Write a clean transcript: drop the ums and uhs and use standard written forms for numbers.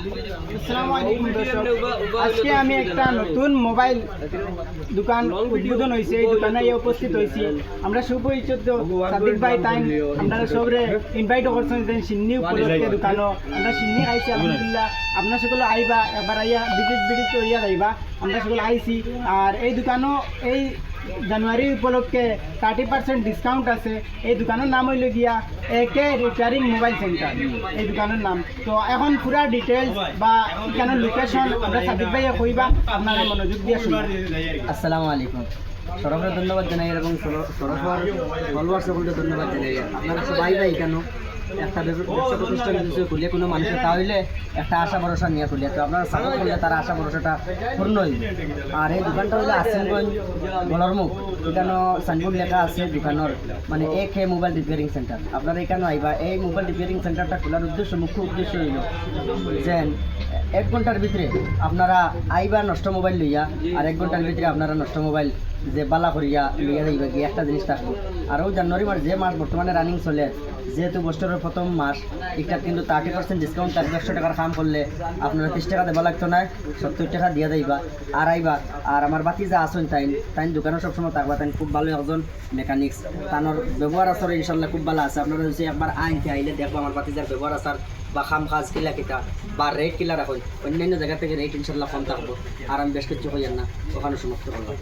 আসসালামু আলাইকুম দর্শক, আজকে আমি একটা নতুন মোবাইল দোকান উদ্বোধন হয়েছে। এই দোকানে উপস্থিত হয়েছি আমরা সুপরিচিত সাদিক ভাই। তাই আপনারা সবরে ইনভাইট করছেন যে সিন্নি উপলক্ষে দোকানও আমরা সিন্নি খাইছি। আলহামদুলিল্লাহ আপনারা সকলে আইবা, একবার আইয়া ভিজিট করিয়া যাইবা। আমরা সকলে আইছি। আর এই দোকানও এই জানুয়ারি উপলক্ষে 30% ডিসকাউন্ট আছে। এই দোকানের নাম হইল গিয়া একে রিপেয়ারিং মোবাইল সেন্টার, এই দোকানের নাম। তো এখন পুরা ডিটেলস বা এখানের লোকেশন আমরা সাদিক ভাইয়া কইবা, আপনারা মনোযোগ দিয়ে শুনুন। আসসালামু আলাইকুম। সরকারের ধন্যবাদ জানাই এবং সরকার ফলোয়ার সকলকে ধন্যবাদ জানাই। আপনারা সবাই ভাই কেন একটা ব্যবসা প্রতিষ্ঠান কিছু খুলে কোনো মানুষের তাহলে একটা আশা ভরসা নিয়ে খুলে, তো আপনারা সাপোর্ট করলে তার আশা ভরসাটা পূর্ণ হইবে। আর এই দোকানটা হইলে আসিমগঞ্জ গলরমুখ, এখানে সাইনবোর্ড লেখা আছে দোকানের, মানে একে মোবাইল রিপেয়ারিং সেন্টার। আপনারা এখানে আইবা। এই মোবাইল রিপেয়ারিং সেন্টারটা খোলার মুখ্য উদ্দেশ্য হইল যে 1 ঘন্টার ভিতরে আপনারা আইবা নষ্ট মোবাইল লইয়া, আর 1 ঘন্টার ভিতরে আপনারা নষ্ট মোবাইল যে বালা করিয়া লইয়া যাইবা গিয়ে একটা জিনিস থাকবো। আরও জানুয়ারি মাস যে মাস বর্তমানে রানিং চলে, যেহেতু বছরের প্রথম মাস, এটা কিন্তু 30% ডিসকাউন্ট থাকবে। 100 টাকার কাম করলে আপনারা 30 টাকা দেওয়া লাগতো না, 70 টাকা দিয়ে যাইবা আর আইবা। আর আমার বাকি যা আসুন তাই দোকানে সবসময় থাকবা। তাই খুব ভালো একজন মেকানিক্স, তানোর ব্যবহার আসার ইনশাল্লাহ খুব ভালো আছে। আপনারা হচ্ছে একবার আইলে দেখবো আমার বাকি যার ব্যবহার আসার বা খাম কাজ কিলা কিতা বা রেট কিলা রাখুন। অন্যান্য জায়গা থেকে রেট ইনশাল্লাহ কম থাকবো। আর আমি বেশ কিছু হইয়ার না, ওখানে সমাপ্ত করলাম।